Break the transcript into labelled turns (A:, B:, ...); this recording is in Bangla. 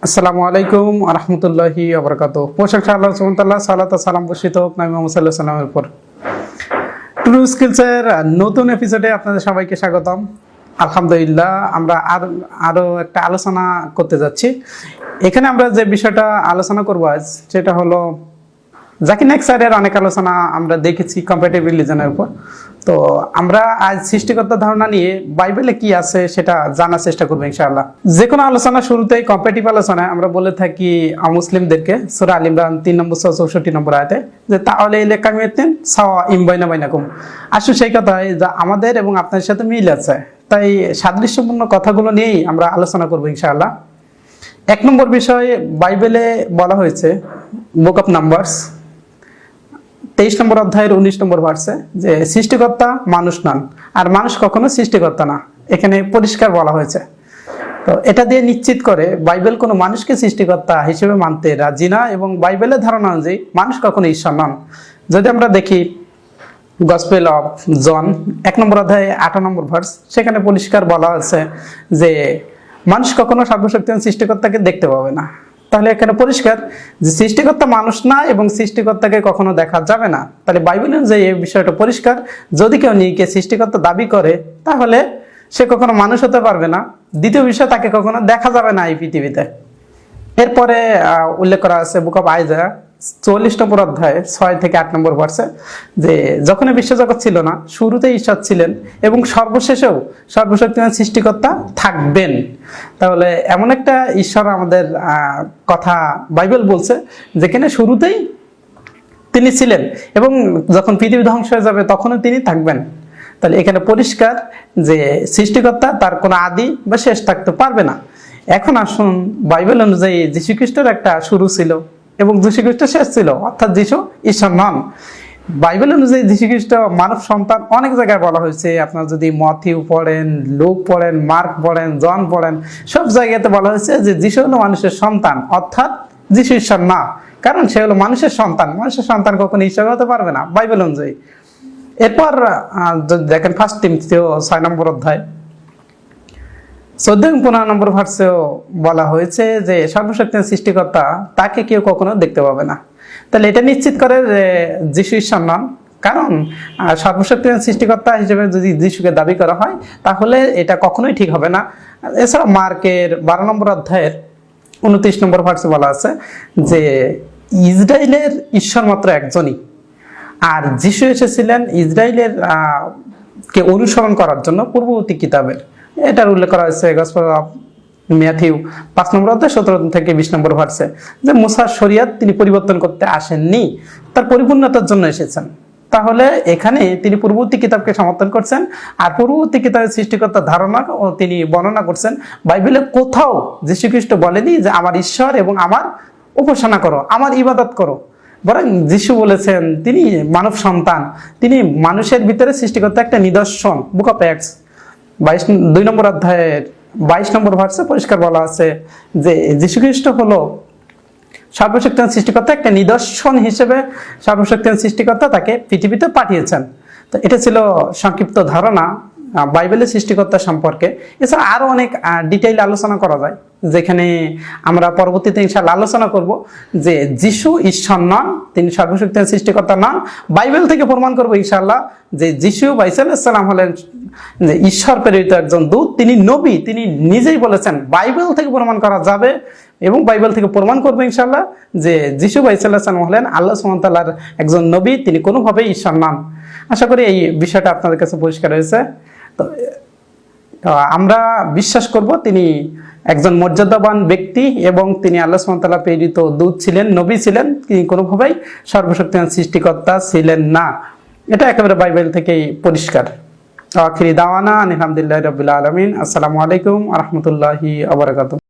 A: আসসালামু আলাইকুম আরহামতুল্লাহি আবরাকাতুহ। প্রশংসা আল্লাহ সুবহানাহু ওয়া তাআলা, সালাত ও সালাম বর্ষিত হোক নবী মুহাম্মদ সাল্লাল্লাহু আলাইহি ওয়াসাল্লামের উপর। ট্রু স্কিলসের নতুন এপিসোডে আপনাদের সবাইকে স্বাগতম। আলহামদুলিল্লাহ, আমরা আরো একটা আলোচনা করতে যাচ্ছি। এখানে আমরা যে বিষয়টা আলোচনা করব আজ, সেটা হলো জাকির নায়েক স্যারের অনেক আলোচনা আমরা দেখেছি কম্পারেটিভ রিলিজনের উপর। তো আমরা আজ সৃষ্টিকর্তার ধারণা নিয়ে বাইবেলে কি আছে সেটা জানার চেষ্টা করবো ইনশাআল্লাহ। যে কোনো আলোচনা শুরুতেই কম্পারেটিভ আলোচনায় আমরা বলে থাকি মুসলিমদেরকে সূরা আল ইমরান 3 নম্বর 64 নম্বর আয়াতে যে তাহলে ইলাকামিয়াতিন সাওয়া ইমবাইনা বাইনাকুম। আসলে সেই কথাই যা আমাদের এবং আপনাদের সাথে মিল আছে, তাই সাদৃশ্যপূর্ণ কথাগুলো নিয়েই আমরা আলোচনা করবো ইনশাআল্লাহ। 1 নম্বর বিষয়, বাইবেলে বলা হয়েছে বুক অফ নাম্বারস 23 নম্বর অধ্যায়ের 19 নম্বর ভার্সে যে সৃষ্টিকর্তা মানুষ নন, আর মানুষ কখনো সৃষ্টিকর্তা না, এখানে পরিষ্কার বলা হয়েছে। তো এটা দিয়ে নিশ্চিত করে বাইবেল কোনো মানুষকে সৃষ্টিকর্তা হিসেবে মানতে রাজি না, এবং বাইবেলের ধারণা অনুযায়ী মানুষ কখনো ঈশ্বর নন। যদি আমরা দেখি গসপেল অফ জন 1 নম্বর অধ্যায়ে 8 নম্বর ভার্স, সেখানে পরিষ্কার বলা আছে যে মানুষ কখনো সর্বশক্তিমান সৃষ্টিকর্তাকে দেখতে পাবে না। তাহলে এখানে পরিষ্কার যে সৃষ্টিকর্তা মানুষ না এবং সৃষ্টিকর্তাকে কখনো দেখা যাবে না। তাহলে বাইবেল অনুযায়ী এই বিষয়টা পরিষ্কার। যদি কেউ নিজেকে সৃষ্টিকর্তা দাবি করে তাহলে সে কখনো মানুষ হতে পারবে না। দ্বিতীয় বিষয়, তাকে কখনো দেখা যাবে না এই পৃথিবীতে। এরপরে উল্লেখ করা আছে বুক অফ আইজায়া 44 নম্বর অধ্যায়ে 6 থেকে 8 নম্বর ভার্সে যে যখন বিশ্বজগৎ ছিল না, শুরুতেই ঈশ্বর ছিলেন এবং সর্বশেষেও সর্বশক্তিমান সৃষ্টিকর্তা থাকবেন। তাহলে এমন একটা ঈশ্বর আমাদের কথা বাইবেল বলছে যেখানে শুরুতেই তিনি ছিলেন এবং যখন পৃথিবী ধ্বংস হয়ে যাবে তখনও তিনি থাকবেন। তাহলে এখানে পরিষ্কার যে সৃষ্টিকর্তা তার কোনো আদি বা শেষ থাকতে পারবে না। এখন আসুন, বাইবেল অনুযায়ী যীশুখ্রিস্টের একটা শুরু ছিল এবং যীশুখ্রিস্ট শেষ ছিল, অর্থাৎ যীশু ঈশ্বর নন। বাইবেল অনুযায়ী যীশুখ্রিস্ট মানব সন্তান অনেক জায়গায় বলা হয়েছে। আপনার যদি মথিউ পড়েন, লুক পড়েন, মার্ক পড়েন, জন পড়েন, সব জায়গাতে বলা হয়েছে যে যীশু হলো মানুষের সন্তান, অর্থাৎ যীশু ঈশ্বর না, কারণ সে হলো মানুষের সন্তান। মানুষের সন্তান কখনো ঈশ্বর হতে পারবে না বাইবেল অনুযায়ী। এরপর যদি দেখেন 1 তিমথিও 6 নম্বর অধ্যায় 14 এবং 15 নম্বর ভার্সেও বলা হয়েছে যে সর্বশক্তিমান সৃষ্টিকর্তা তাকে কেউ কখনো দেখতে পাবে না। তাহলে এটা নিশ্চিত করে যে যীশু ঈশ্বর নন, কারণ সর্বশক্তিমান সৃষ্টিকর্তা হিসেবে যদি যীশুকে দাবি করা হয় তাহলে এটা কখনোই ঠিক হবে না। এছাড়া মার্কের 12 নম্বর অধ্যায়ের 29 নম্বর ভার্সে বলা আছে যে ইসরায়েলের ঈশ্বর মাত্র একজনই, আর যীশু এসেছিলেন ইসরায়েলের কে অনুসরণ করার জন্য পূর্ববর্তী কিতাবের। এটার উল্লেখ করা হয়েছে গসপেল অফ ম্যাথিউ 5 নম্বর অধ্যায় 17 থেকে 20 নম্বর ভার্সে যে মুসার শরিয়ত তিনি পরিবর্তন করতে আসেননি, তার পরিপূর্ণতার জন্য এসেছেন। তাহলে এখানে তিনি পূর্ববর্তী কিতাবকে সমর্থন করছেন, আর পূর্ববর্তী কিতাবের সৃষ্টিকর্তার ধারণা ও তিনি বর্ণনা করছেন। বাইবেলে কোথাও যীশুখ্রিস্ট বলেনি যে আমার ঈশ্বর এবং আমার উপাসনা করো, আমার ইবাদত করো, বরং যীশু বলেছেন তিনি মানব সন্তান, তিনি মানুষের ভিতরে সৃষ্টিকর্তা একটা নিদর্শন। বুক অফ অ্যাক্টস 2 নম্বর অধ্যায়ের 22 নম্বর ভার্সে পরিষ্কার বলা আছে যে যীশুখ্রিস্ট হলো সর্বশক্তিমান সৃষ্টিকর্তা, একটা নিদর্শন হিসেবে সর্বশক্তিমান সৃষ্টিকর্তা তাকে পৃথিবীতে পাঠিয়েছেন। তো এটা ছিল সংক্ষিপ্ত ধারণা বাইবেলের সৃষ্টিকর্তা সম্পর্কে। এছাড়া আরো অনেক ডিটেইল আলোচনা করা যায়, যেখানে আমরা পরবর্তীতে ইনশাআল্লাহ আলোচনা করব যে যীশু ঈশ্বর নন, তিনি সর্বশক্তিমান সৃষ্টিকর্তা নন। বাইবেল থেকে প্রমাণ করব ইনশাআল্লাহ যে যীশু ঈসা আলাইহিস সালাম হলেন যে ঈশ্বর প্রেরিত একজন দূত, তিনি নবী, তিনি নিজেই বলেছেন। বাইবেল থেকে প্রমাণ করা যাবে এবং বাইবেল থেকে প্রমাণ করবে ইনশাআল্লাহ যে যীশু ঈসা আলাইহিস সালাম হলেন আল্লাহ সুবহানাহু ওয়া তাআলার একজন নবী, তিনি কোনোভাবেই ঈশ্বর নন। আশা করি এই বিষয়টা আপনাদের কাছে পরিষ্কার হয়েছে। তো আমরা বিশ্বাস করব তিনি একজন মর্যাদাবান ব্যক্তি এবং তিনি আল্লাহ সুবহানাহু ওয়া তাআলা প্রেরিত দূত ছিলেন, নবী ছিলেন, তিনি কোনোভাবেই সর্বশক্তিমান সৃষ্টিকর্তা ছিলেন না। এটা একেবারে বাইবেল থেকেই পরিষ্কার। আখিরি দাওয়ানা আলহামদুলিল্লাহি রাব্বিল আলামিন। আসসালামু আলাইকুম ওয়া রাহমাতুল্লাহি ওয়া বারাকাতুহু।